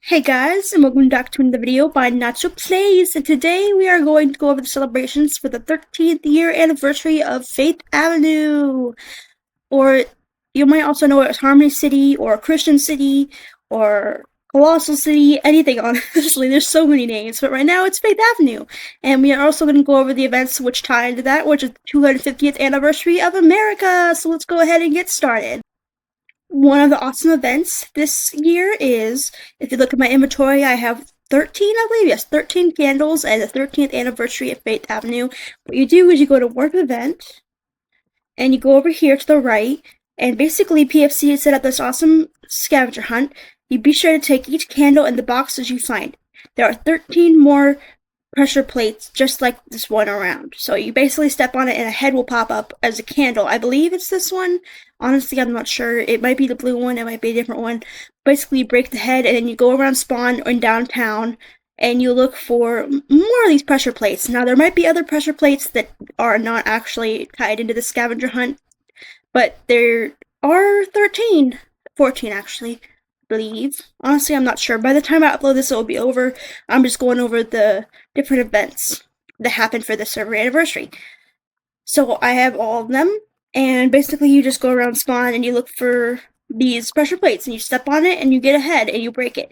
Hey guys, and welcome back to another video by Nacho Plays, and today we are going to go over the celebrations for the 13th year anniversary of Faith Avenue, or you might also know it as Harmony City, or Christian City, or Colossal City, anything honestly, there's so many names, but right now it's Faith Avenue, and we are also going to go over the events which tie into that, which is the 250th anniversary of America, so let's go ahead and get started. One of the awesome events this year is, if you look at my inventory, I have 13, I believe, yes, 13 candles and the 13th anniversary of Faith Avenue. What you do is you go to Work Event, and you go over here to the right, and basically PFC has set up this awesome scavenger hunt. You be sure to take each candle in the boxes you find. There are 13 more pressure plates just like this one around. So you basically step on it and a head will pop up as a candle. I believe it's this one. Honestly, I'm not sure. It might be the blue one. It might be a different one. Basically, you break the head and then you go around spawn in downtown and you look for more of these pressure plates. Now, there might be other pressure plates that are not actually tied into the scavenger hunt, but there are 14 actually, believe. Honestly, I'm not sure. By the time I upload this, it will be over. I'm just going over the different events that happened for the server anniversary. So I have all of them, and basically you just go around spawn and you look for these pressure plates, and you step on it, and you get a head, and you break it.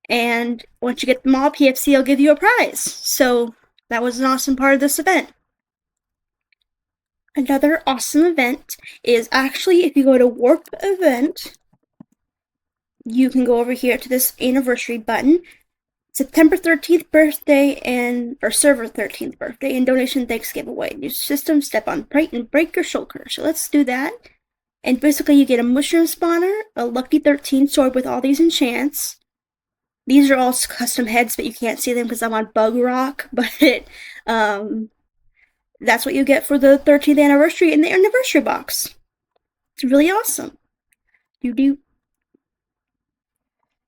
And once you get them all, PFC will give you a prize. So that was an awesome part of this event. Another awesome event is actually if you go to Warp Event, you can go over here to this anniversary button. September 13th birthday or server 13th birthday and donation thanks giveaway. New system, step on bright and break your shoulder. So let's do that. And basically you get a mushroom spawner, a lucky 13 sword with all these enchants. These are all custom heads, but you can't see them because I'm on Bug Rock, but that's what you get for the 13th anniversary in the anniversary box. It's really awesome.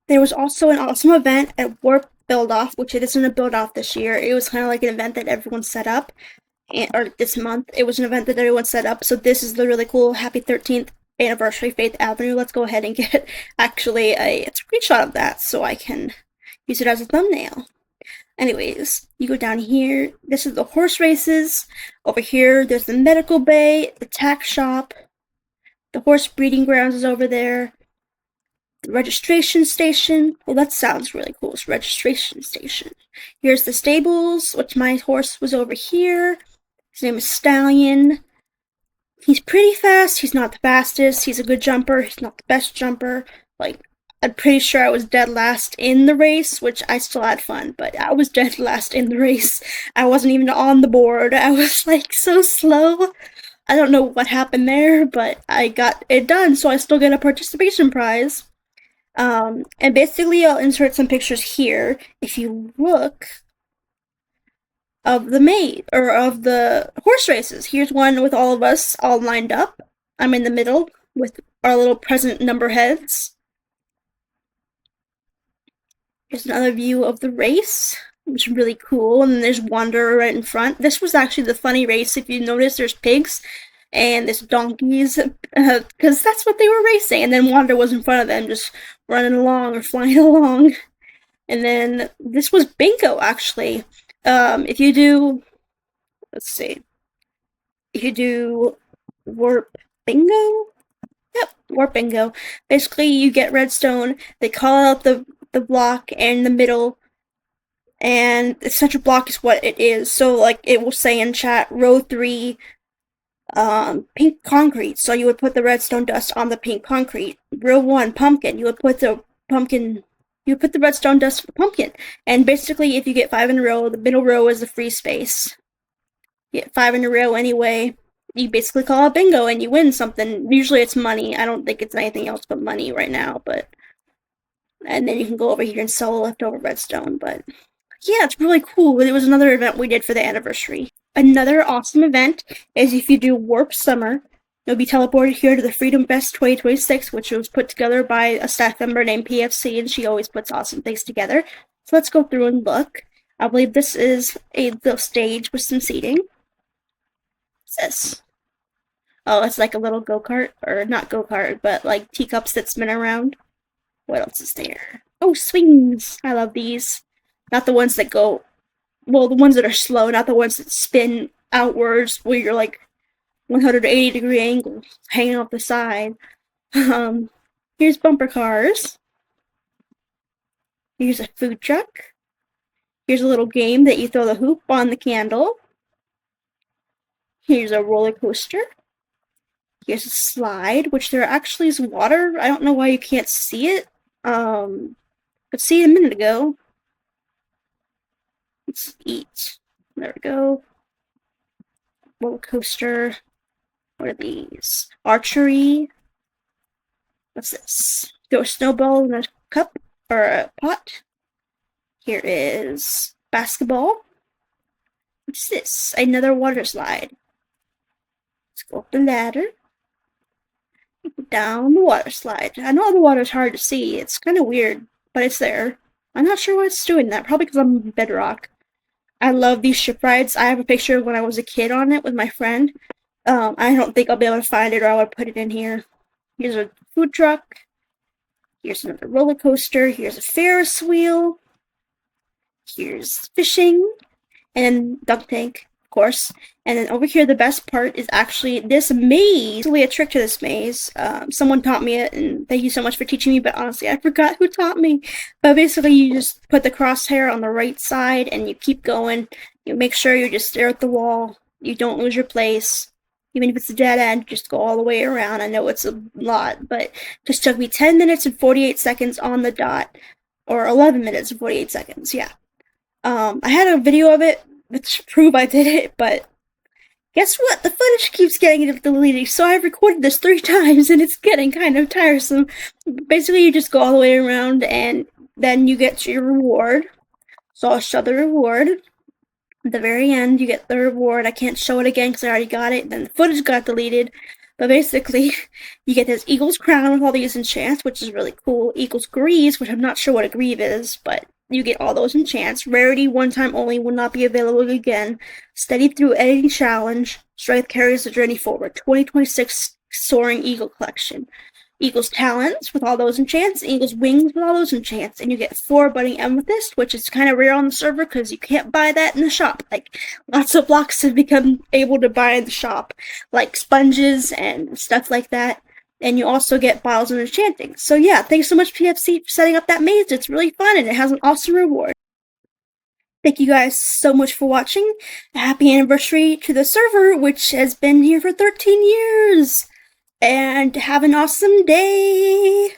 There was also an awesome event at Warp Build Off, which it isn't a build off this year. It was kind of like an event that everyone set up, or this month. It was an event that everyone set up. So this is the really cool Happy 13th anniversary Faith Avenue. Let's go ahead and get actually a screenshot of that so I can use it as a thumbnail. Anyways, you go down here. This is the horse races. Over here, there's the medical bay, the tack shop. The horse breeding grounds is over there. The registration station. Well, that sounds really cool. It's registration station. Here's the stables, which my horse was over here. His name is Stallion. He's pretty fast. He's not the fastest. He's a good jumper. He's not the best jumper. Like, I'm pretty sure I was dead last in the race, which I still had fun, but I was dead last in the race. I wasn't even on the board. I was, like, so slow. I don't know what happened there, but I got it done, so I still get a participation prize. And basically I'll insert some pictures here. If you look of the horse races. Here's one with all of us all lined up. I'm in the middle with our little present number heads. Here's another view of the race, which is really cool. And then there's Wanderer right in front. This was actually the funny race. If you notice, there's pigs and there's donkeys, because that's what they were racing. And then Wander was in front of them, just running along or flying along. And then this was bingo, actually. If you do, let's see, if you do Warp Bingo, yep, Warp Bingo. Basically, you get redstone. They call out the block in the middle, and the center block is what it is. So, like, it will say in chat, row 3, pink concrete. So you would put the redstone dust on the pink concrete. Row 1, pumpkin. You would put the redstone dust for the pumpkin. And basically, if you get 5 in a row, the middle row is the free space. You get 5 in a row anyway. You basically call it bingo and you win something. Usually it's money. I don't think it's anything else but money right now, but... And then you can go over here and sell the leftover redstone, but... Yeah, it's really cool. It was another event we did for the anniversary. Another awesome event is if you do Warp Summer, you'll be teleported here to the Freedom Fest 2026, which was put together by a staff member named PFC, and she always puts awesome things together. So let's go through and look. I believe this is the stage with some seating. What's this? Oh, it's like a little go-kart, or not go-kart, but like teacups that spin around. What else is there? Oh, swings! I love these. Not the ones that go, well, the ones that are slow, not the ones that spin outwards where you're like 180-degree angles hanging off the side. Um, Here's bumper cars. Here's a food truck. Here's a little game that you throw the hoop on the candle. Here's a roller coaster. Here's a slide, which there actually is water. I don't know why you can't see it. Could see it a minute ago. Let's eat. There we go. Roller coaster. What are these? Archery. What's this? Throw a snowball in a cup or a pot. Here is basketball. What's this? Another water slide. Let's go up the ladder. Down the water slide. I know the water's hard to see. It's kind of weird, but it's there. I'm not sure why it's doing that. Probably because I'm bedrock. I love these ship rides. I have a picture of when I was a kid on it with my friend. I don't think I'll be able to find it, or I would put it in here. Here's a food truck. Here's another roller coaster. Here's a Ferris wheel. Here's fishing. And dunk tank, of course. And then over here, the best part is actually this maze. There's a trick to this maze. Someone taught me it, and thank you so much for teaching me, but honestly, I forgot who taught me. But basically, you just put the crosshair on the right side, and you keep going. You make sure you just stare at the wall. You don't lose your place. Even if it's a dead end, just go all the way around. I know it's a lot, but it just took me 10 minutes and 48 seconds on the dot. Or 11 minutes and 48 seconds, yeah. I had a video of it to prove I did it, but guess what? The footage keeps getting deleted, so I've recorded this 3 times, and it's getting kind of tiresome. Basically, you just go all the way around, and then you get your reward. So I'll show the reward. At the very end, you get the reward. I can't show it again because I already got it. Then the footage got deleted. But basically, you get this Eagle's Crown with all these enchants, which is really cool. Eagle's Greaves, which I'm not sure what a Greave is, but you get all those enchants. Rarity, one time only, will not be available again. Steady through any challenge. Strength carries the journey forward. 2026 Soaring Eagle Collection. Eagle's Talons with all those enchants, Eagle's Wings with all those enchants, and you get 4 Budding Amethyst, which is kind of rare on the server because you can't buy that in the shop. Like, lots of blocks have become able to buy in the shop, like sponges and stuff like that. And you also get bottles of enchanting. So yeah, thanks so much PFC for setting up that maze. It's really fun and it has an awesome reward. Thank you guys so much for watching. Happy anniversary to the server, which has been here for 13 years. And have an awesome day!